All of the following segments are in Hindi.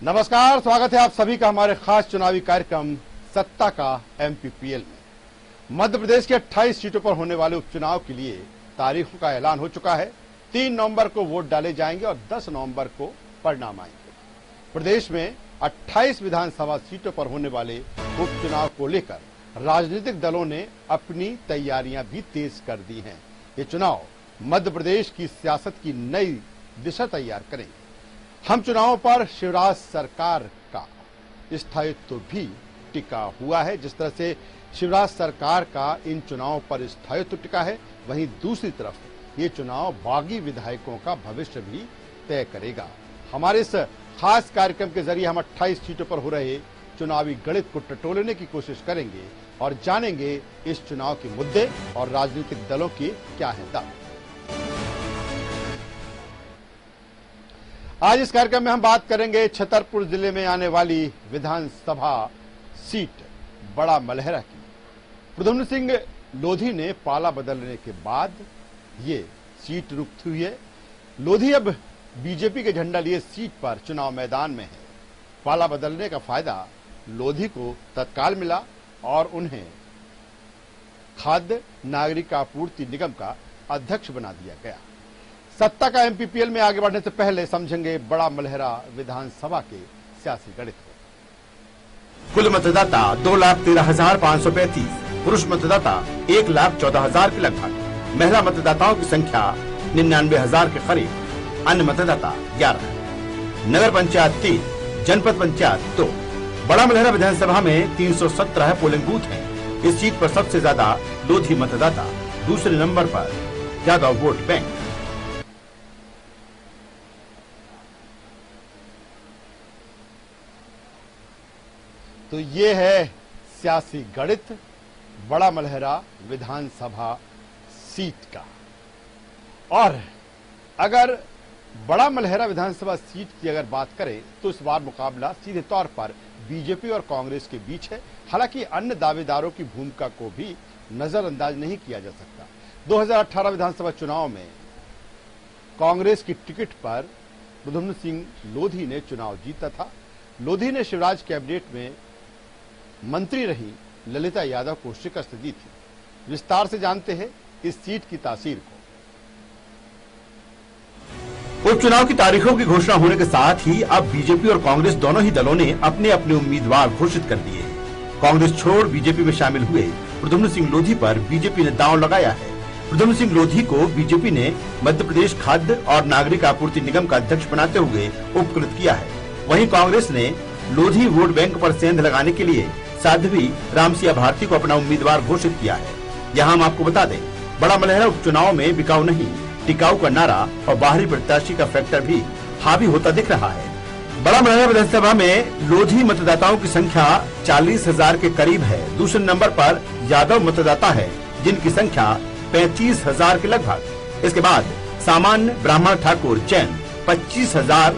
नमस्कार, स्वागत है आप सभी का हमारे खास चुनावी कार्यक्रम सत्ता का एमपीपीएल में। मध्य प्रदेश के 28 सीटों पर होने वाले उपचुनाव के लिए तारीखों का ऐलान हो चुका है। 3 नवंबर को वोट डाले जाएंगे और 10 नवंबर को परिणाम आएंगे। प्रदेश में 28 विधानसभा सीटों पर होने वाले उपचुनाव को लेकर राजनीतिक दलों ने अपनी तैयारियां भी तेज कर दी हैं। ये चुनाव मध्य प्रदेश की सियासत की नई दिशा तैयार करेंगे। हम चुनावों पर शिवराज सरकार का स्थायित्व भी टिका हुआ है। जिस तरह से शिवराज सरकार का इन चुनावों पर स्थायित्व टिका है, वहीं दूसरी तरफ ये चुनाव बागी विधायकों का भविष्य भी तय करेगा। हमारे इस खास कार्यक्रम के जरिए हम 28 सीटों पर हो रहे चुनावी गणित को टटोलने की कोशिश करेंगे और जानेंगे इस चुनाव के मुद्दे और राजनीतिक दलों के क्या है दावे। आज इस कार्यक्रम में हम बात करेंगे छतरपुर जिले में आने वाली विधानसभा सीट बड़ा मलहरा की। प्रद्युम्न सिंह लोधी ने पाला बदलने के बाद ये सीट रुकती हुई है। लोधी अब बीजेपी के झंडा लिए सीट पर चुनाव मैदान में है। पाला बदलने का फायदा लोधी को तत्काल मिला और उन्हें खाद्य नागरिक आपूर्ति निगम का अध्यक्ष बना दिया गया। सत्ता का एमपीपीएल में आगे बढ़ने से पहले समझेंगे बड़ा मलहरा विधानसभा के सियासी गणित को। कुल मतदाता 2,13,535, पुरुष मतदाता 1,14,000 के लगभग, महिला मतदाताओं की संख्या 99,000 के करीब, अन्य मतदाता 11। नगर पंचायत 3, जनपद पंचायत 2। बड़ा मलहरा विधानसभा में 317 पोलिंग बूथ हैं। इस सीट पर सबसे ज्यादा लोधी मतदाता, दूसरे नंबर पर यादव वोट बैंक। तो ये है सियासी गणित बड़ा मलहरा विधानसभा सीट का। और अगर बड़ा मलहरा विधानसभा सीट की अगर बात करें तो इस बार मुकाबला सीधे तौर पर बीजेपी और कांग्रेस के बीच है। हालांकि अन्य दावेदारों की भूमिका को भी नजरअंदाज नहीं किया जा सकता। 2018 विधानसभा चुनाव में कांग्रेस की टिकट पर प्रद्युम्न सिंह लोधी ने चुनाव जीता था। लोधी ने शिवराज कैबिनेट में मंत्री रही ललिता यादव को शिकस्त दी थी। विस्तार से जानते हैं इस सीट की तासीर को। उपचुनाव की तारीखों की घोषणा होने के साथ ही अब बीजेपी और कांग्रेस दोनों ही दलों ने अपने अपने उम्मीदवार घोषित कर दिए। कांग्रेस छोड़ बीजेपी में शामिल हुए प्रद्युम्न सिंह लोधी पर बीजेपी ने दांव लगाया है। प्रद्युम्न सिंह लोधी को बीजेपी ने मध्य प्रदेश खाद्य और नागरिक आपूर्ति निगम का अध्यक्ष बनाते हुए उपकृत किया है। वहीं कांग्रेस ने लोधी वोट बैंक पर सेंध लगाने के लिए साध्वी रामसिया भारती को अपना उम्मीदवार घोषित किया है। यहाँ हम आपको बता दें, बड़ा मलहरा उपचुनाव में बिकाऊ नहीं टिकाऊ का नारा और बाहरी प्रत्याशी का फैक्टर भी हावी होता दिख रहा है। बड़ा मलहरा विधानसभा में लोधी मतदाताओं की संख्या 40,000 के करीब है। दूसरे नंबर पर यादव मतदाता है, जिनकी संख्या 35,000 के लगभग। इसके बाद सामान्य ब्राह्मण ठाकुर जैन 25,000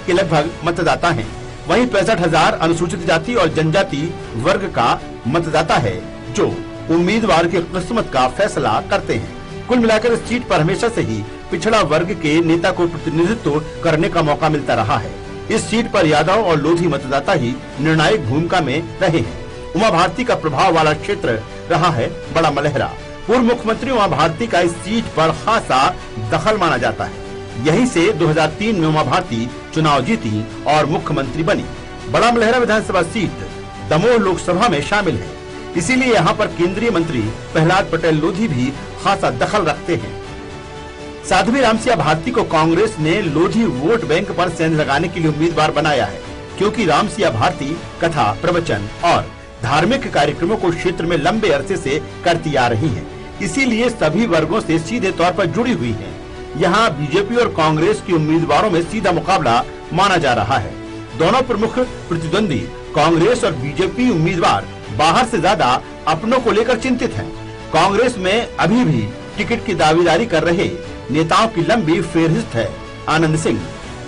के लगभग मतदाता हैं। वहीं 65,000 अनुसूचित जाति और जनजाति वर्ग का मतदाता है, जो उम्मीदवार की किस्मत का फैसला करते हैं। कुल मिलाकर इस सीट पर हमेशा से ही पिछड़ा वर्ग के नेता को प्रतिनिधित्व करने का मौका मिलता रहा है। इस सीट पर यादव और लोधी मतदाता ही निर्णायक भूमिका में रहे हैं। उमा भारती का प्रभाव वाला क्षेत्र रहा है बड़ा मलहरा। पूर्व मुख्यमंत्री उमा भारती का इस सीट पर खासा दखल माना जाता है। यहीं से 2003 में उमा भारती चुनाव जीती और मुख्यमंत्री बनी। बड़ा मलहरा विधानसभा सीट दमोह लोकसभा में शामिल है, इसीलिए यहाँ पर केंद्रीय मंत्री प्रहलाद पटेल लोधी भी खासा दखल रखते हैं। साध्वी रामसिया भारती को कांग्रेस ने लोधी वोट बैंक पर सेंध लगाने के लिए उम्मीदवार बनाया है, क्योंकि रामसिया भारती कथा, प्रवचन और धार्मिक कार्यक्रमों को क्षेत्र में लंबे अरसे से करती आ रही है। इसीलिए सभी वर्गों से सीधे तौर पर जुड़ी हुई है। यहाँ बीजेपी और कांग्रेस के उम्मीदवारों में सीधा मुकाबला माना जा रहा है। दोनों प्रमुख प्रतिद्वंदी कांग्रेस और बीजेपी उम्मीदवार बाहर से ज्यादा अपनों को लेकर चिंतित हैं। कांग्रेस में अभी भी टिकट की दावेदारी कर रहे नेताओं की लंबी फेहरिस्त है। आनंद सिंह,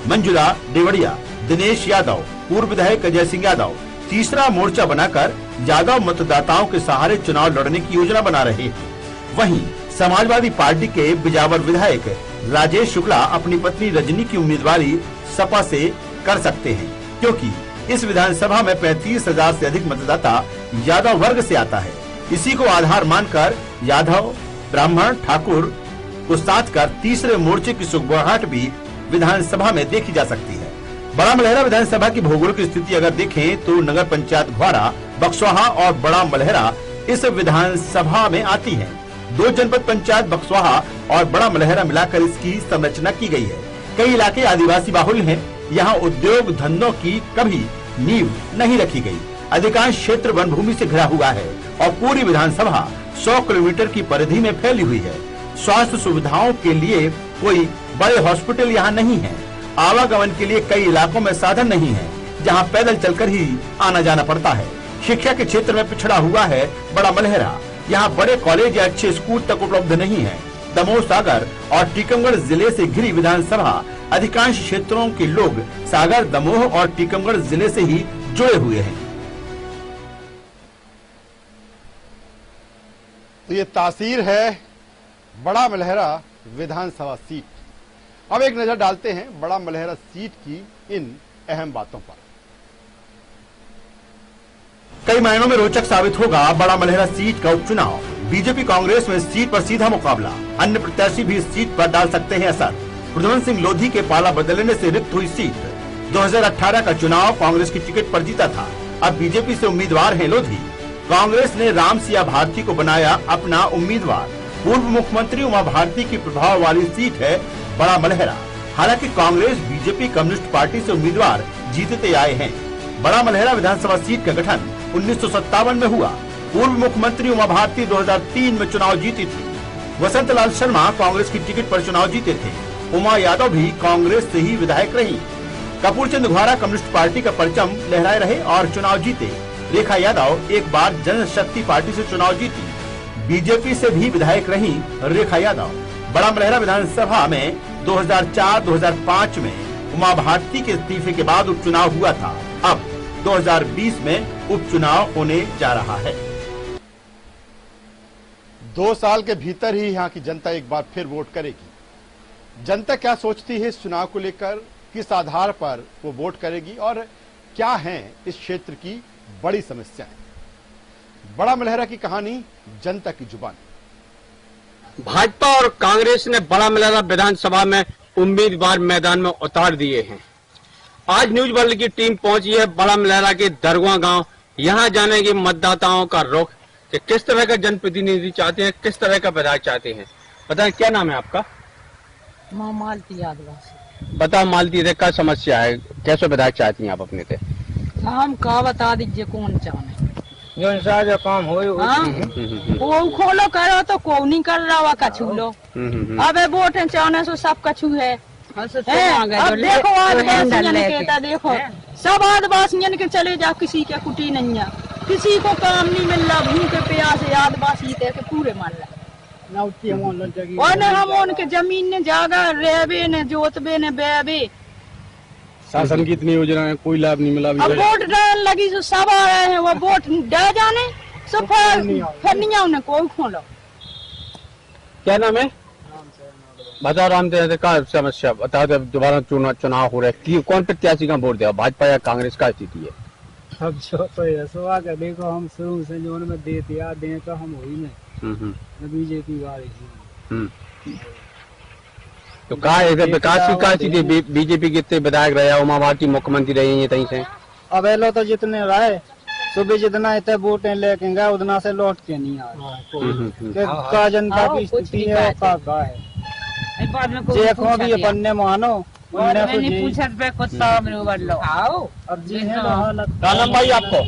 मंजुला देवड़िया, दिनेश यादव, पूर्व विधायक अजय सिंह यादव तीसरा मोर्चा बनाकर यादव मतदाताओं के सहारे चुनाव लड़ने की योजना बना रहे हैं। वहीं समाजवादी पार्टी के बिजावर विधायक राजेश शुक्ला अपनी पत्नी रजनी की उम्मीदवारी सपा से कर सकते हैं। क्योंकि इस विधानसभा में 35,000 से अधिक मतदाता यादव वर्ग से आता है। इसी को आधार मानकर यादव, ब्राह्मण, ठाकुर को साथ कर तीसरे मोर्चे की सुगबुगाहट भी विधानसभा में देखी जा सकती है। बड़ा मलहरा विधानसभा की भौगोलिक स्थिति अगर देखें तो नगर पंचायत घ्वारा, बक्सवाहा और बड़ा मलहरा इस विधानसभा में आती है। 2 जनपद पंचायत बक्सवाहा और बड़ा मलहरा मिलाकर इसकी संरचना की गई है। कई इलाके आदिवासी बाहुल्य हैं। यहाँ उद्योग धंधों की कभी नींव नहीं रखी गई। अधिकांश क्षेत्र वन भूमि से घिरा हुआ है और पूरी विधानसभा 100 किलोमीटर की परिधि में फैली हुई है। स्वास्थ्य सुविधाओं के लिए कोई बड़े हॉस्पिटल यहाँ नहीं है। आवागमन के लिए कई इलाकों में साधन नहीं है, जहाँ पैदल चलकर ही आना जाना पड़ता है। शिक्षा के क्षेत्र में पिछड़ा हुआ है बड़ा मलहरा। यहाँ बड़े कॉलेज या अच्छे स्कूल तक उपलब्ध नहीं है। दमोह, सागर और टीकमगढ़ जिले से घिरी विधानसभा अधिकांश क्षेत्रों के लोग सागर, दमोह और टीकमगढ़ जिले से ही जुड़े हुए हैं। तो ये तासीर है बड़ा मलहरा विधानसभा सीट। अब एक नजर डालते हैं बड़ा मलहरा सीट की इन अहम बातों पर। कई मायनों में रोचक साबित होगा बड़ा मलहरा सीट का उपचुनाव। बीजेपी कांग्रेस में सीट पर सीधा मुकाबला। अन्य प्रत्याशी भी इस सीट पर डाल सकते हैं असर। प्रद्युम्न सिंह लोधी के पाला बदलने से रिक्त हुई सीट। 2018 का चुनाव कांग्रेस की टिकट पर जीता था। अब बीजेपी से उम्मीदवार हैं लोधी। कांग्रेस ने राम सिया भारती को बनाया अपना उम्मीदवार। पूर्व मुख्यमंत्री उमा भारती की प्रभाव वाली सीट है बड़ा मलहरा। हालांकि कांग्रेस, बीजेपी, कम्युनिस्ट पार्टी से उम्मीदवार जीतते आए हैं। बड़ा मलहरा विधानसभा सीट का गठन 1957 में हुआ। पूर्व मुख्यमंत्री उमा भारती 2003 में चुनाव जीती थी। वसंत लाल शर्मा कांग्रेस की टिकट पर चुनाव जीते थे। उमा यादव भी कांग्रेस से ही विधायक रही। कपूर चंद घ्वारा कम्युनिस्ट पार्टी का परचम लहराए रहे और चुनाव जीते। रेखा यादव एक बार जनशक्ति पार्टी से चुनाव जीती। बीजेपी से भी विधायक रही रेखा यादव। बड़ा मलहरा विधानसभा में 2004-2005 में उमा भारती के इस्तीफे के बाद उपचुनाव हुआ था। अब 2020 में उपचुनाव होने जा रहा है। 2 साल के भीतर ही यहाँ की जनता एक बार फिर वोट करेगी। जनता क्या सोचती है इस चुनाव को लेकर, किस आधार पर वो वोट करेगी और क्या है इस क्षेत्र की बड़ी समस्याएं। बड़ा मलहरा की कहानी, जनता की जुबानी। भाजपा और कांग्रेस ने बड़ा मलहरा विधानसभा में उम्मीदवार मैदान में उतार दिए हैं। आज न्यूज वर्ल्ड की टीम पहुंची है बड़ा मलहरा के दरगाह गांव। यहां जाने की मतदाताओं का रुख कि किस तरह का जनप्रतिनिधि चाहते हैं, किस तरह का विधायक चाहते हैं। बताएं, क्या नाम है आपका? मालती आदिवासी। बताओ मालती रे, क्या समस्या है, कैसे विधायक चाहती हैं आप अपने से? हम का बता दीजिए कौन चाहने जो काम हो वो खोलो करो तो को नहीं कर रहा हुआ कछु लो। अब वोट चाहने से सब कछु है। अब देखो आदिवासियन के देखो सब आदिवासियन के चले जाओ, किसी के कुटी नहीं है, किसी को काम नहीं मिल रहा। भूखे प्यासे आदिवासी के पूरे मर रहा। और न हम उनके जमीन ने जागा रेबे ने जोतबे ने बेबे। शासन की इतनी योजना है, कोई लाभ नहीं मिला। अब वोट डाल लगी तो सब आ रहे हैं, वो वोट डे जाने सब फिर नहीं उन्हें कोई खोलो। क्या नाम है? बताओ राम तेरे का समस्या बताओ। दोबारा चुनाव हो रहा है, कौन प्रत्याशी का वोट देगा, भाजपा या कांग्रेस का स्थिति है? अब जो तो ऐसा आगे देखो, हम शुरू से जो में दे दिया दे तो हम हुई नहीं बीजेपी वाले। तो कहा विकास की का स्थिति? बीजेपी के इतने विधायक रहे, उमा भारती मुख्यमंत्री रही है तहीं से। अब एलो तो जितने रहे सुबह जितना इतने वोटें लेके गए उतना से लौट के नहीं आए। का जनता की स्थिति है का है देखो भी बनने मानो भाई आपको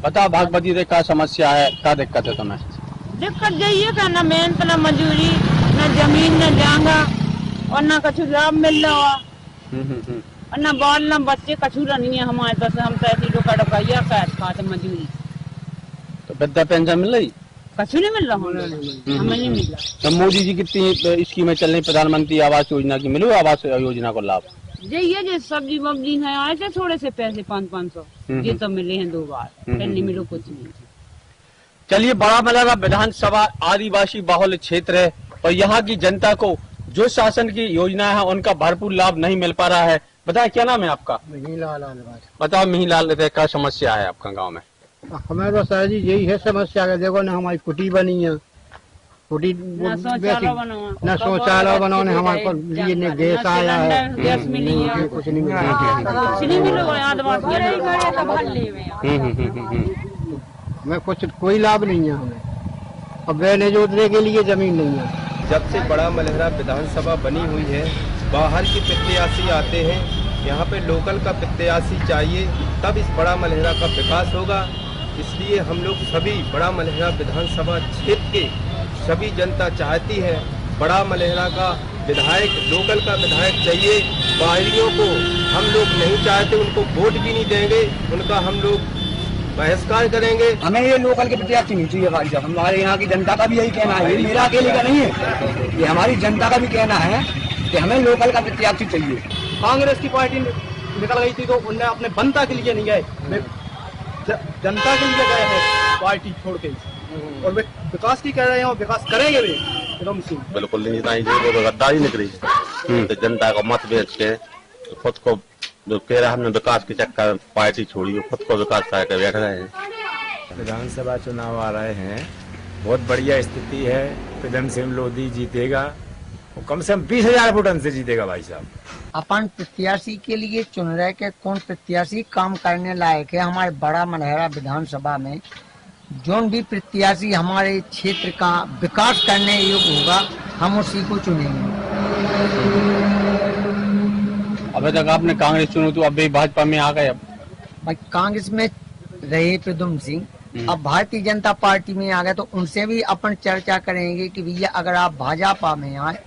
बताओ भागवती रे क्या समस्या है, क्या दिक्कत है तुम्हें? दिक्कत यही है का न मेहनत न मजूरी न जमीन न जांगा और न कछु लाभ मिल रहा और न बाल न बच्चे कछु नहीं है हमारे पास। हम तो ऐसी डोका डोकाइया खाते मजूरी। तो वृद्धा पेंशन मिल रही? कछु नहीं मिल रहा, हमें नहीं मिल रहा। तो मोदी जी कितनी स्कीमें चल रही, प्रधानमंत्री आवास योजना की, मिलो आवास योजना को लाभ? यही है जो सब्जी वब्जी है आए थे थोड़े से पैसे 500-500 ये तो मिले हैं 2 बार, फिर नहीं मिलो कुछ नहीं। चलिए, बड़ा मलहरा विधानसभा आदिवासी बाहुल्य क्षेत्र है और यहाँ की जनता को जो शासन की योजना है उनका भरपूर लाभ नहीं मिल पा रहा है। बताए क्या नाम है आपका? मिहीलाल बताओ मिहीलाल, क्या समस्या है आपका गांव में? हमारे पास सर जी यही है समस्या का। देखो ना हमारी कुटी बनी है, कुटी न शौचालय बनाने हमारे को लिए न गैस आया है, कुछ नहीं मिला। हमें कुछ कोई लाभ नहीं है हमें, और बैने जोतने के लिए जमीन नहीं है। जब से बड़ा मलहरा विधानसभा बनी हुई है, बाहर के प्रत्याशी आते हैं, यहाँ पे लोकल का प्रत्याशी चाहिए, तब इस बड़ा मलहरा का विकास होगा। इसलिए हम लोग सभी बड़ा मलहरा विधानसभा क्षेत्र के सभी जनता चाहती है बड़ा मलहरा का विधायक, लोकल का विधायक चाहिए। बाहरियों को हम लोग नहीं चाहते, उनको वोट भी नहीं देंगे, उनका हम लोग बहिष्कार करेंगे। हमें ये लोकल के प्रत्याशी नहीं चाहिए भाई साहब। हमारे यहाँ की जनता का भी यही कहना है, ये मेरा अकेले का नहीं है, ये हमारी जनता का भी कहना है कि हमें लोकल का प्रत्याशी चाहिए। कांग्रेस की पार्टी निकल गई थी तो उनने अपने जनता के लिए नहीं गए, जनता के लिए गए हैं पार्टी छोड़ के, और वे विकास की कह रहे हैं और विकास करेंगे भी एकदम से। बिल्कुल नहीं, तो गद्दारी निकली। तो जनता को मत बेच के खुद को जो कह रहा हमने विकास के चक्कर में पार्टी छोड़ी, खुद को विकास करके बैठ गए हैं। विधानसभा चुनाव आ रहे हैं, बहुत बढ़िया स्थिति है। प्रदम सिंह लोधी जीतेगा, वो कम से कम 20,000 वोटन से जीतेगा भाई साहब। अपन प्रत्याशी के लिए चुन रहे कि कौन प्रत्याशी काम करने लायक है। हमारे बड़ा मलहरा विधानसभा में जो भी प्रत्याशी हमारे क्षेत्र का विकास करने योग्य होगा, हम उसी को चुनेंगे। अभी तक आपने कांग्रेस चुनी, तो अभी भाजपा में आ गए। अब भाई कांग्रेस में रहे प्रद्युम्न सिंह, अब भारतीय जनता पार्टी में आ गए, तो उनसे भी अपन चर्चा करेंगे कि भैया अगर आप भाजपा में आए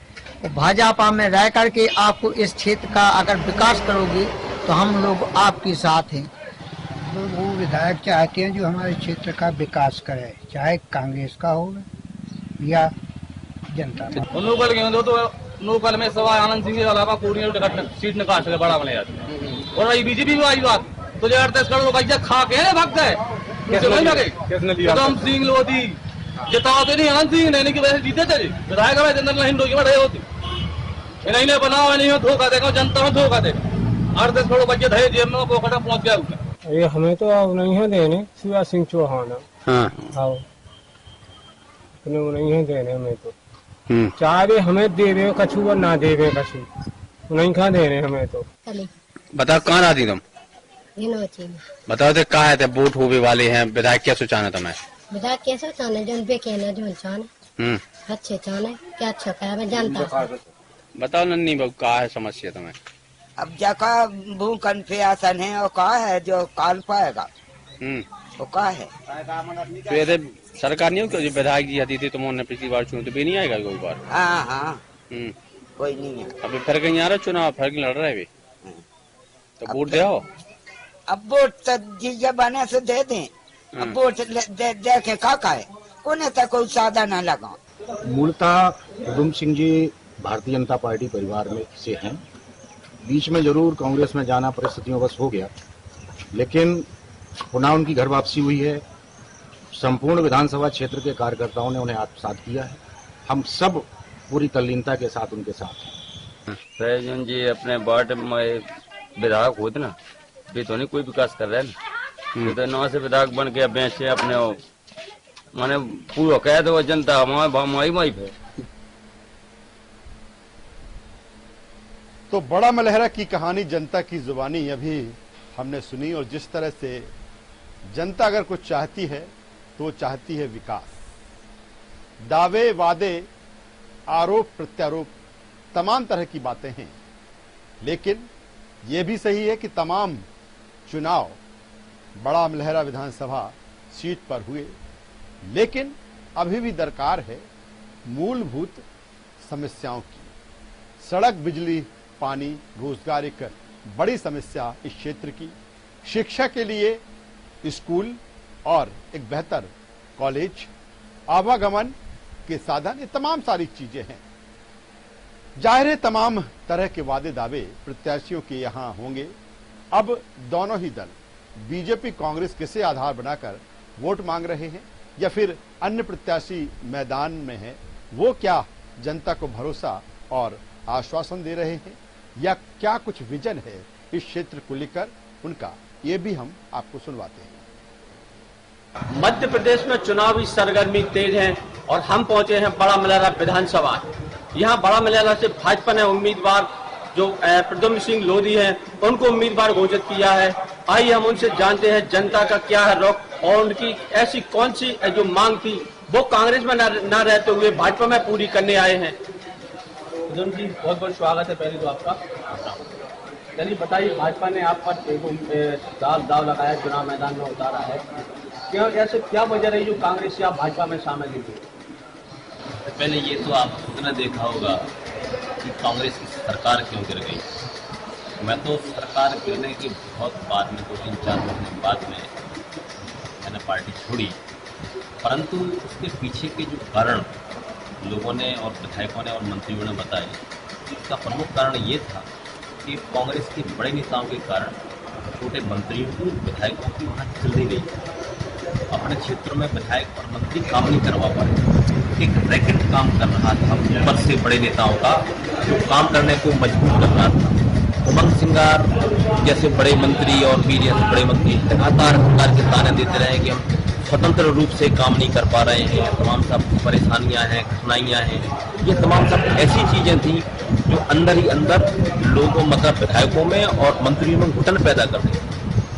तो भाजपा में रह करके आपको इस क्षेत्र का अगर विकास करोगे तो हम लोग आपके साथ हैं। वो विधायक चाहते हैं जो हमारे क्षेत्र का विकास करे, चाहे कांग्रेस का हो या जनता का। लोकल के तो लोकल में सवाई आनंद सिंह के अलावा कोई सीट निकाल सके बड़ा मलहरा से। और वही बीजेपी में आई बात तो 38 करोड़ का खा के भाग गए। प्रदम सिंह लोधी जिताते नहीं, आनंद सिंह नहीं की वजह से जीते थे विधायक में जनरल हिंदू की बढ़े होती नहीं बनाओ, नहीं धोखा देगा जनता में, धोखा दे 38 करोड़ बच्चे थे जेब में पोखटा पहुंच गया। ये हमें तो अब नहीं है देने, शिवराज सिंह चौहान नहीं है देने हमें तो, चाहे हमें देवे कछू और ना देवे कछू नहीं खा देने हमें तो। बताओ कहाँ रहती तुम? बताओ तो कहा है वोट होने वाले हैं, विधायक क्या सोचाना तुम्हें? विधायक कैसे चाहने जो उनपे कहना जो चाहने अच्छे चाहने क्या अच्छा कहा जनता। बताओ नन्नी बहू कहा है समस्या तुम्हें? अब जका भू कन्फियासन है और कहा है जो काल पाएगा वो कहा है। तो ये सरकार नहीं हो, जो विधायक जी आती थी तुमने पिछली बार चुनी तो भी नहीं आएगा कोई बार? हाँ कोई नहीं है। अभी फिर कहीं आ रहा चुनाव, फिर लड़ रहे भी तो वोट दे आओ। अब वोट तो जिस बने से दे दें, अब वोट देखे का है उन्हें तक कोई सादा न लगा। मूलतः प्रद्युम्न सिंह जी भारतीय जनता पार्टी परिवार में से हैं। बीच में जरूर कांग्रेस में जाना परिस्थितियों बस हो गया, लेकिन पुनः उनकी घर वापसी हुई है। संपूर्ण विधानसभा क्षेत्र के कार्यकर्ताओं ने उन्हें आत्मसात किया है। हम सब पूरी तल्लीनता के साथ उनके साथ हैं। सैजन जी अपने वार्ड में विधायक होते ना, भी तो नहीं कोई विकास कर रहे हैं, तो नौ से विधायक बन के बेचे अपने माने पूरा कह दो जनता हमारी माई है। तो बड़ा मलहरा की कहानी जनता की जुबानी अभी हमने सुनी, और जिस तरह से जनता अगर कुछ चाहती है तो वो चाहती है विकास। दावे वादे आरोप प्रत्यारोप तमाम तरह की बातें हैं, लेकिन ये भी सही है कि तमाम चुनाव बड़ा मलहरा विधानसभा सीट पर हुए, लेकिन अभी भी दरकार है मूलभूत समस्याओं की। सड़क, बिजली, पानी, रोजगार एक बड़ी समस्या इस क्षेत्र की। शिक्षा के लिए स्कूल और एक बेहतर कॉलेज, आवागमन के साधन, ये तमाम सारी चीजें हैं। जाहिर है तमाम तरह के वादे दावे प्रत्याशियों के यहां होंगे। अब दोनों ही दल बीजेपी कांग्रेस किसे आधार बनाकर वोट मांग रहे हैं या फिर अन्य प्रत्याशी मैदान में हैं, वो क्या जनता को भरोसा और आश्वासन दे रहे हैं, या क्या कुछ विजन है इस क्षेत्र को लेकर उनका, ये भी हम आपको सुनवाते हैं। मध्य प्रदेश में चुनावी सरगर्मी तेज है और हम पहुंचे हैं बड़ा मलहरा विधानसभा। यहाँ बड़ा मलहरा से भाजपा ने उम्मीदवार जो प्रद्युम्न सिंह लोधी हैं उनको उम्मीदवार घोषित किया है। आइए हम उनसे जानते हैं जनता का क्या है रुख और उनकी ऐसी कौन सी जो मांग थी वो कांग्रेस में न रहते हुए भाजपा में पूरी करने आए हैं। प्रद्युम्न जी, बहुत बहुत स्वागत है पहले तो आपका। चलिए बताइए, भाजपा ने आप पर दाव लगाया, चुनाव मैदान में उतारा है, क्या ऐसे क्या वजह रही जो कांग्रेस से आप भाजपा में शामिल हुए? पहले ये तो आपने देखा होगा कि कांग्रेस की सरकार क्यों गिर गई। मैं तो सरकार गिरने के बहुत बाद में 2-3-4 महीने बाद में मैंने पार्टी छोड़ी, परंतु उसके पीछे के जो कारण लोगों ने और विधायकों ने और मंत्रियों ने बताए, इसका प्रमुख कारण ये था कि कांग्रेस के बड़े नेताओं के कारण छोटे मंत्रियों को, विधायकों की वहाँ चल नहीं रही। अपने क्षेत्र में विधायक और मंत्री काम नहीं करवा पाए। एक रैकेट काम कर रहा था ऊपर से बड़े नेताओं का, जो काम करने को मजबूर कर रहा था। उमंग सिंगार जैसे बड़े मंत्री और वीर जैसे बड़े मंत्री लगातार सरकार के ताने देते रहे कि हम स्वतंत्र रूप से काम नहीं कर पा रहे हैं, तमाम सब परेशानियां हैं, कठिनाइयां हैं। ये तमाम सब ऐसी चीजें थी जो अंदर ही अंदर लोगों, मतलब विधायकों में और मंत्रियों में घुटन पैदा कर दी।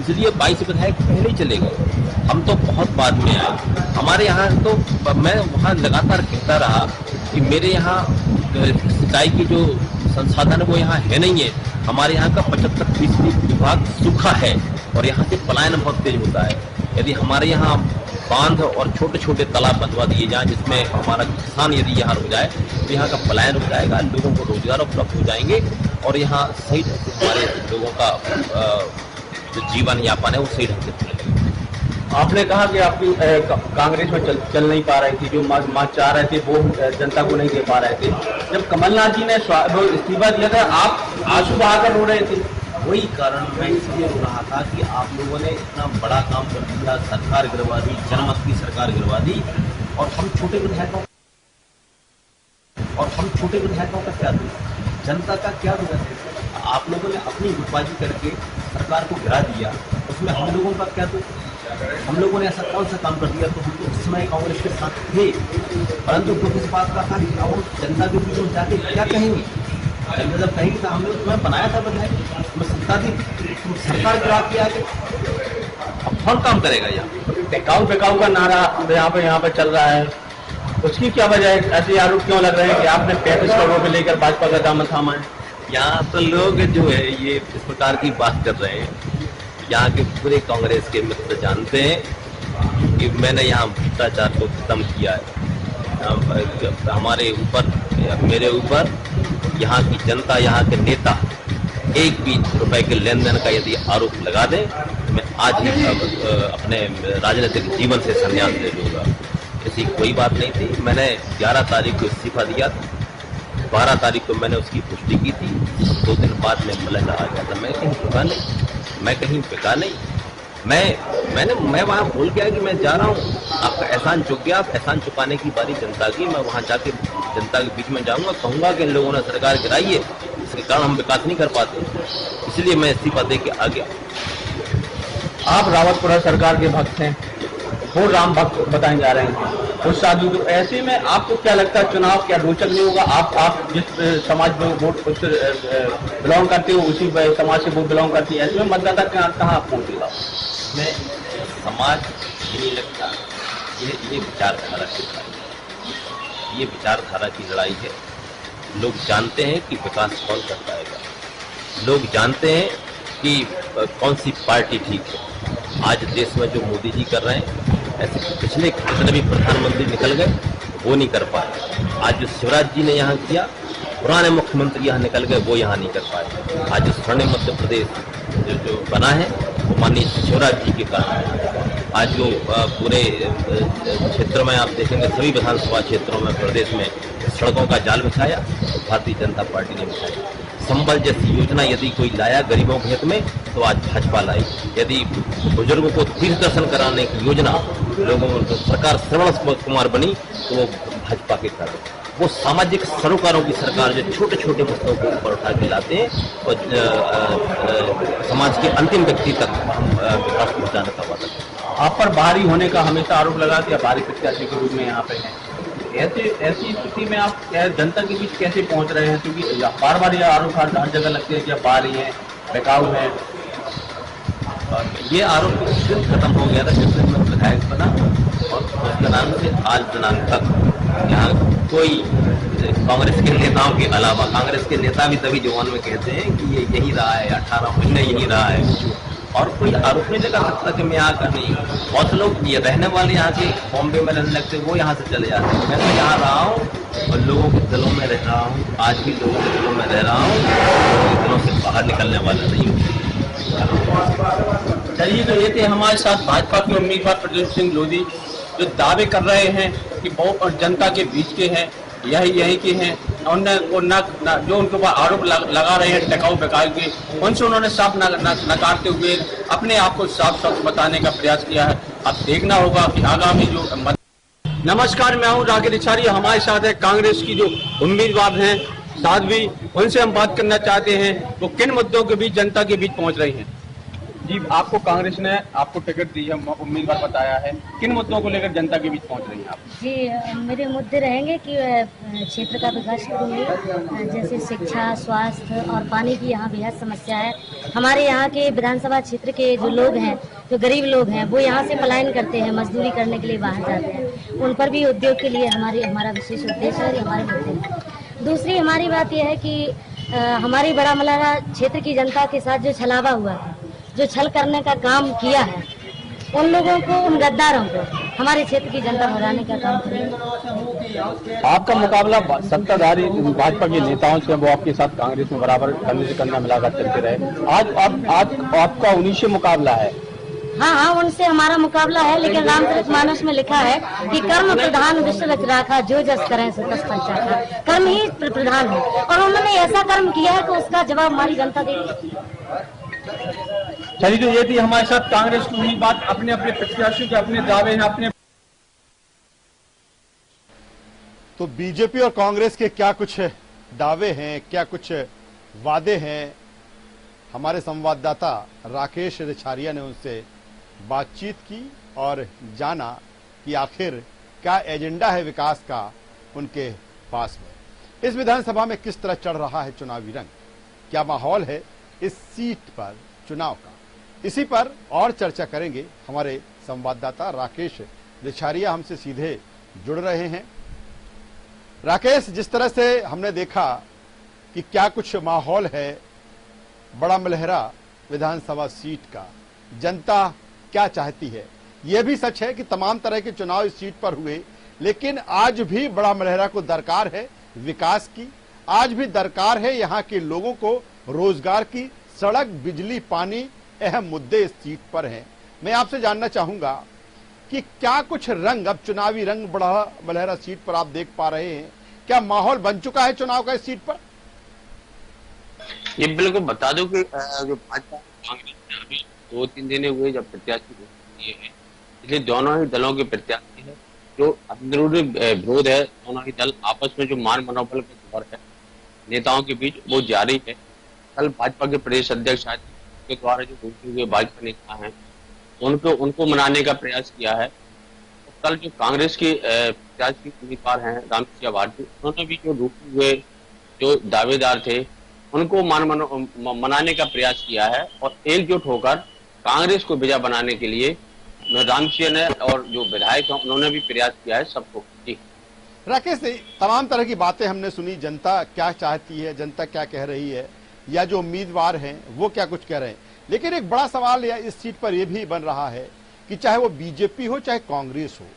इसलिए 22 विधायक पहले ही चले गए, हम तो बहुत बाद में आए। हमारे यहाँ तो मैं वहाँ लगातार कहता रहा कि मेरे यहाँ सिंचाई की जो संसाधन वो यहाँ है नहीं है। हमारे यहाँ का 75% विभाग सूखा है और यहाँ से पलायन बहुत तेज होता है। यदि हमारे यहाँ बांध और छोटे छोटे तालाब बनवा दिए जाएं, जिसमें हमारा किसान यदि यहाँ रुक जाए तो यहाँ का पलायन रुक जाएगा, लोगों को रोजगार उपलब्ध हो जाएंगे और यहाँ सही ढंग से हमारे लोगों का जो जीवन यापन है वो सही ढंग से चलेगा। आपने कहा कि आपकी कांग्रेस में चल नहीं पा रही थी, जो मां चाह रहे थे वो जनता को नहीं दे पा रहे थे। जब कमलनाथ जी ने इस्तीफा दिया था, आप आंसू बहाकर रो रहे थे। वही कारण मैं इसलिए रो रहा था कि आप लोगों ने इतना बड़ा काम कर दिया, सरकार गिरवा दी, जनमत की सरकार गिरवा दी, और हम छोटे विधायकों का क्या दोष, जनता का क्या दोष? आप लोगों ने अपनी गुटबाजी करके सरकार को गिरा दिया, उसमें हम लोगों का क्या दोष? हम लोगों ने ऐसा कौन सा काम कर दिया? तो हम तो उस समय कांग्रेस के साथ थे, परंतु तो इस बात का था कि और जनता के बीच में जाके क्या कहेंगे? जनता जब कहेंगे तो हम लोग तुम्हें बनाया था विधायक, तुम्हें सत्ता दी, तुम सरकार गिरा के आगे, अब कौन काम करेगा? यहाँ बेकाऊ का नारा यहाँ पे चल रहा है, उसकी क्या वजह है? ऐसे आरोप क्यों लग रहे हैं कि आपने 35 करोड़ को लेकर भाजपा का दामन थामा है? यहाँ तो लोग जो है ये इस प्रकार की बात कर रहे हैं। यहाँ के पूरे कांग्रेस के मित्र जानते हैं कि मैंने यहाँ भ्रष्टाचार को खत्म किया है। हमारे ऊपर, मेरे ऊपर यहाँ की जनता, यहाँ के नेता एक भी रुपए के लेन देन का यदि आरोप लगा दें, मैं आज ही अपने राजनीतिक जीवन से संन्यास ले लूँगा। ऐसी कोई बात नहीं थी। मैंने 11 तारीख को इस्तीफा दिया था, 12 तारीख को मैंने उसकी पुष्टि की थी, 2 दिन बाद में मलहरा आ गया था। मैं कहीं रुका नहीं, मैं कहीं बिका नहीं। मैं वहाँ भूल गया कि मैं जा रहा हूँ, आपका एहसान चुक गया, आप एहसान चुकाने की बारी जनता की। मैं वहाँ जाके जनता के बीच में जाऊँगा, कहूँगा कि इन लोगों ने सरकार गिराई है, इसके कारण हम विकास नहीं कर पाते, इसलिए मैं इस्तीफा दे के आ गया। आप रावतपुरा सरकार के भक्त हैं, वो राम भक्त बताए जा रहे हैं उस साधु को। ऐसे में आपको क्या लगता है चुनाव क्या रोचक नहीं होगा? आप जिस समाज में वोट बिलोंग करते हो, उसी समाज से वोट बिलोंग करती है, ऐसे में मतदाता कहाँ पहुँचेगा? मैं समाज नहीं लगता, ये विचारधारा की लड़ाई है, ये विचारधारा की लड़ाई है। लोग जानते हैं कि विकास कौन कर पाएगा, लोग जानते हैं कि कौन सी पार्टी ठीक है। आज देश में जो मोदी जी कर रहे हैं, ऐसे पिछले कितने भी प्रधानमंत्री निकल गए, वो नहीं कर पाए। आज जो शिवराज जी ने यहाँ किया, पुराने मुख्यमंत्री यहाँ निकल गए, वो यहाँ नहीं कर पाए। आज जो स्वर्णिम मध्य प्रदेश जो बना है, वो माननीय शिवराज जी के कारण। आज जो पूरे क्षेत्र में आप देखेंगे, सभी विधानसभा क्षेत्रों में प्रदेश में सड़कों का जाल बिछाया, भारतीय जनता पार्टी ने बिछाया। संबल जैसी योजना यदि कोई लाया गरीबों के हित में, तो आज भाजपा लाई। यदि बुजुर्गों को तीर्थ दर्शन कराने की योजना लोगों को सरकार श्रवण कुमार बनी, तो वो भाजपा के कारण। वो सामाजिक सरोकारों की सरकार जो छोटे छोटे मुद्दों को ऊपर उठा के लाते हैं और समाज के अंतिम व्यक्ति तक हम विकास पहुंचाने का वादा करते हैं। आप पर बाहरी होने का हमेशा आरोप लगा दिया, बाहरी प्रत्याशी के रूप में यहाँ पे हैं। ऐसी स्थिति में आप जनता के बीच कैसे पहुंच रहे हैं? क्योंकि बार बार ये आरोप हर जगह लगते हैं कि आप बाहरी हैं, बेकाबू हैं। ये आरोप उस दिन खत्म हो गया था जिस दिन मैं विधायक बना, और उस दिनांक से आज दिनांक तक यहाँ कोई कांग्रेस के नेताओं के अलावा, कांग्रेस के नेता भी तभी जवान में कहते हैं कि ये यही रहा है, 18 महीने यही रहा है, और कोई आरोप नहीं लगा सकता कि मैं यहाँ का नहीं। बहुत लोग ये रहने वाले यहाँ के बॉम्बे में रहने लगते, वो यहाँ से चले जाते हैं। मैं तो यहाँ रहा हूँ और लोगों के दिलों में रह रहा हूँ, आज भी लोगों के दिलों में रह रहा हूँ, लोगों के दिलों से बाहर निकलने वाला नहीं हूँ। चलिए, तो ये थे हमारे साथ भाजपा के उम्मीदवार प्रद्युम्न सिंह लोधी, जो दावे कर रहे हैं कि बहुत और जनता के बीच के हैं, यही के हैं। जो उनके ऊपर आरोप लगा रहे हैं टिकाऊ बेकार के, उनसे उन्होंने साफ नकारते हुए अपने आप को साफ साफ बताने का प्रयास किया है। अब देखना होगा कि आगामी जो नमस्कार, मैं हूँ राकेश रिछारिया। हमारे साथ है कांग्रेस की जो उम्मीदवार हैं साध्वी, उनसे हम बात करना चाहते हैं वो किन मुद्दों के बीच जनता के बीच पहुंच रही हैं। जी, आपको कांग्रेस ने आपको टिकट दी है, उम्मीदवार बताया है, किन मुद्दों को लेकर जनता के बीच पहुंच रही हैं आप? जी, मेरे मुद्दे रहेंगे कि क्षेत्र का विकास करूँगी, जैसे शिक्षा, स्वास्थ्य और पानी की यहाँ बेहद समस्या है। हमारे यहाँ के विधानसभा क्षेत्र के जो लोग हैं, जो गरीब लोग हैं, वो यहाँ से पलायन करते हैं, मजदूरी करने के लिए बाहर जाते हैं। उन पर भी उद्योग के लिए हमारा विशेष उद्देश्य है, हमारे मुद्दे हैं। दूसरी हमारी बात यह है कि हमारी बड़ा मलहरा क्षेत्र की जनता के साथ जो छलावा हुआ है, जो छल करने का काम किया है, उन लोगों को, उन गद्दारों को हमारे क्षेत्र की जनता भगाने का काम करेगी। आपका मुकाबला सत्ताधारी भाजपा के नेताओं से, वो आपके साथ कांग्रेस में बराबर कंधे से कंधा मिलाकर चलते रहे। आज आपका उन्हीं से मुकाबला है। हाँ, उनसे हमारा मुकाबला है, लेकिन रामचरितमानस में लिखा है कि कर्म प्रधान विश्व रच राखा, जो जस करें सो तस पंचाखा। कर्म ही प्रधान है, और उन्होंने ऐसा कर्म किया है कि उसका जवाब हमारी जनता देगी। चलिए, तो ये थी हमारे साथ कांग्रेस की उम्मीदवार, अपने अपने प्रत्याशियों के अपने दावे हैं, अपने। तो बीजेपी और कांग्रेस के क्या कुछ दावे हैं, क्या कुछ वादे हैं, हमारे संवाददाता राकेश रिछारिया ने उनसे बातचीत की और जाना कि आखिर क्या एजेंडा है विकास का उनके पास में। इस विधानसभा में किस तरह चढ़ रहा है चुनावी रंग, क्या माहौल है इस सीट पर चुनाव का, इसी पर और चर्चा करेंगे। हमारे संवाददाता राकेश रिछारिया हमसे सीधे जुड़ रहे हैं। राकेश, जिस तरह से हमने देखा कि क्या कुछ माहौल है बड़ा मलहरा विधानसभा सीट का, जनता क्या चाहती है, यह भी सच है कि तमाम तरह के चुनाव इस सीट पर हुए, लेकिन आज भी बड़ा मलहरा को दरकार है विकास की, आज भी दरकार है यहाँ के लोगों को रोजगार की। सड़क, बिजली, पानी अहम मुद्दे इस सीट पर हैं। मैं आपसे जानना चाहूंगा कि क्या कुछ रंग, अब चुनावी रंग बड़ा मलहरा सीट पर आप देख पा रहे हैं, क्या माहौल बन चुका है चुनाव का इस सीट पर? ये बिल्कुल बता दो कि जो भाजपा कांग्रेस ने अभी 2-3 दिन हुए जब प्रत्याशी दिए हैं, इसलिए दोनों ही दलों के प्रत्याशी है, जो अंदरूनी विरोध है, दोनों ही दल आपस में जो मान मनोबल का दौर है नेताओं के बीच, वो जारी है। कल भाजपा के प्रदेश अध्यक्ष के द्वारा जो घोषित हुए भाजपा नेता हैं, उनको मनाने का प्रयास किया है। तो कल जो कांग्रेस के प्रत्याशी उम्मीदवार हैं रामसिया भारती, उन्होंने भी जो रूठे हुए जो दावेदार थे उनको मनाने का प्रयास किया है, और एकजुट होकर कांग्रेस को विजय बनाने के लिए रामसिया ने और जो विधायक हैं उन्होंने भी प्रयास किया है सबको। जी राकेश, तमाम तरह की बातें हमने सुनी, जनता क्या चाहती है, जनता क्या कह रही है, या जो उम्मीदवार हैं वो क्या कुछ कह रहे हैं, लेकिन एक बड़ा सवाल इस सीट पर यह भी बन रहा है कि चाहे वो बीजेपी हो चाहे कांग्रेस हो,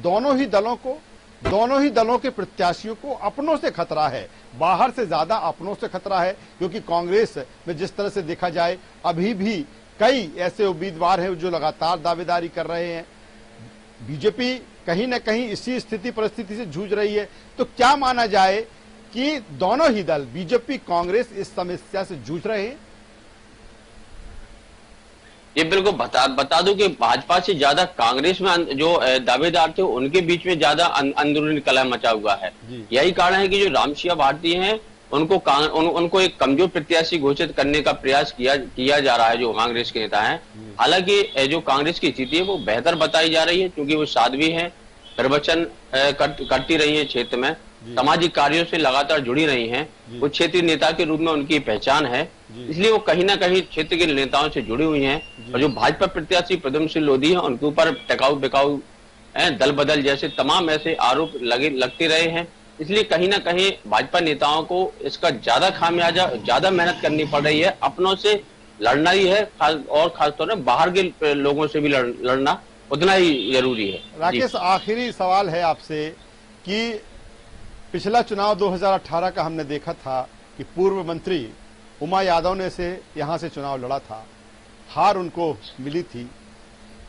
दोनों ही दलों के प्रत्याशियों को अपनों से खतरा है, बाहर से ज्यादा अपनों से खतरा है, क्योंकि कांग्रेस में जिस तरह से देखा जाए अभी भी कई ऐसे उम्मीदवार हैं जो लगातार दावेदारी कर रहे हैं। बीजेपी कहीं न कहीं इसी स्थिति परिस्थिति से जूझ रही है। तो क्या माना जाए कि दोनों ही दल, बीजेपी कांग्रेस, इस समस्या से जूझ रहे हैं? ये बिल्कुल बता दूं कि भाजपा से ज्यादा कांग्रेस में जो दावेदार थे उनके बीच में ज्यादा अंदरूनी कलह मचा हुआ है। यही कारण है कि जो रामसिया भारती हैं उनको एक कमजोर प्रत्याशी घोषित करने का प्रयास किया जा रहा है जो कांग्रेस के नेता हैं। हालांकि जो कांग्रेस की स्थिति है वो बेहतर बताई जा रही है क्योंकि वो साध्वी हैं, प्रवचन करती रही है, क्षेत्र में सामाजिक कार्यों से लगातार जुड़ी रही हैं, वो क्षेत्रीय नेता के रूप में उनकी पहचान है, इसलिए वो कहीं ना कहीं क्षेत्र के नेताओं से जुड़ी हुई हैं। और जो भाजपा प्रत्याशी प्रद्युम्न सिंह लोधी हैं उनके ऊपर टकाऊ बेकाऊ दल बदल जैसे तमाम ऐसे आरोप लगते रहे हैं, इसलिए कहीं ना कहीं भाजपा नेताओं को इसका ज्यादा खामियाजा, ज्यादा मेहनत करनी पड़ रही है, अपनों से लड़ना ही है और खासतौर पर बाहर के लोगों से भी लड़ना उतना ही जरूरी है। राकेश, आखिरी सवाल है आपसे कि पिछला चुनाव 2018 का हमने देखा था कि पूर्व मंत्री उमा यादव ने यहां से चुनाव लड़ा था, हार उनको मिली थी।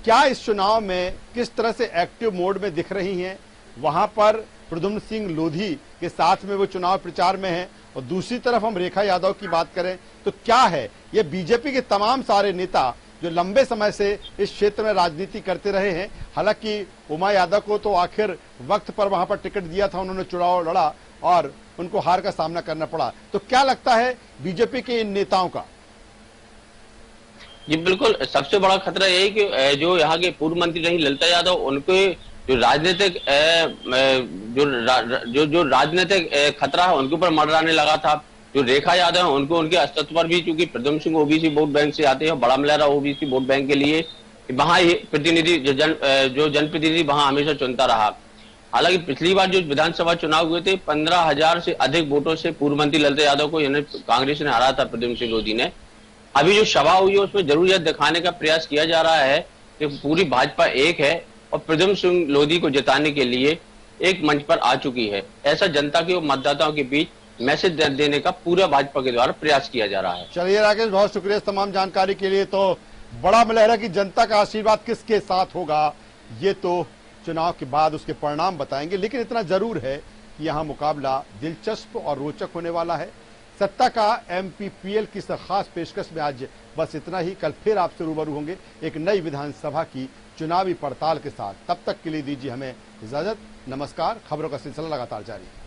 क्या इस चुनाव में किस तरह से एक्टिव मोड में दिख रही हैं? वहां पर प्रद्युम्न सिंह लोधी के साथ में वो चुनाव प्रचार में हैं और दूसरी तरफ हम रेखा यादव की बात करें तो क्या है, ये बीजेपी के तमाम सारे नेता जो लंबे समय से इस क्षेत्र में राजनीति करते रहे हैं, हालांकि उमा यादव को तो आखिर वक्त पर वहां पर टिकट दिया था, उन्होंने चुनाव लड़ा और उनको हार का सामना करना पड़ा, तो क्या लगता है बीजेपी के इन नेताओं का? जी बिल्कुल, सबसे बड़ा खतरा यही कि जो यहाँ के पूर्व मंत्री रही ललिता यादव, उनके जो राजनीतिक जो राजनीतिक खतरा है उनके ऊपर मंडराने लगा था। जो रेखा यादव है उनको उनके अस्तित्व पर भी, क्योंकि Pradyumna Singh OBC vote bank से आते हैं, बड़ा मलहरा ओबीसी वोट बैंक के लिए वहां प्रतिनिधि जो जनप्रतिनिधि वहां हमेशा चुनता रहा। हालांकि पिछली बार जो विधानसभा चुनाव हुए थे 15,000 से अधिक वोटों से पूर्व मंत्री ललिता यादव को कांग्रेस ने हराया था प्रद्युम्न सिंह लोधी ने। अभी जो सभा हुई है उसमें जरूर दिखाने का प्रयास किया जा रहा है कि पूरी भाजपा एक है और प्रद्युम्न सिंह लोधी को जिताने के लिए एक मंच पर आ चुकी है, ऐसा जनता के और मतदाताओं के बीच मैसेज देने का पूरा भाजपा के द्वारा प्रयास किया जा रहा है। चलिए राकेश, बहुत शुक्रिया तमाम जानकारी के लिए। तो बड़ा मलहरा की जनता का आशीर्वाद किसके साथ होगा ये तो चुनाव के बाद उसके परिणाम बताएंगे, लेकिन इतना जरूर है कि यहाँ मुकाबला दिलचस्प और रोचक होने वाला है। सत्ता का MPPL की खास पेशकश में आज बस इतना ही। कल फिर आपसे रूबरू होंगे एक नई विधानसभा की चुनावी पड़ताल के साथ। तब तक के लिए दीजिए हमें इजाजत। नमस्कार। खबरों का सिलसिला लगातार जारी है।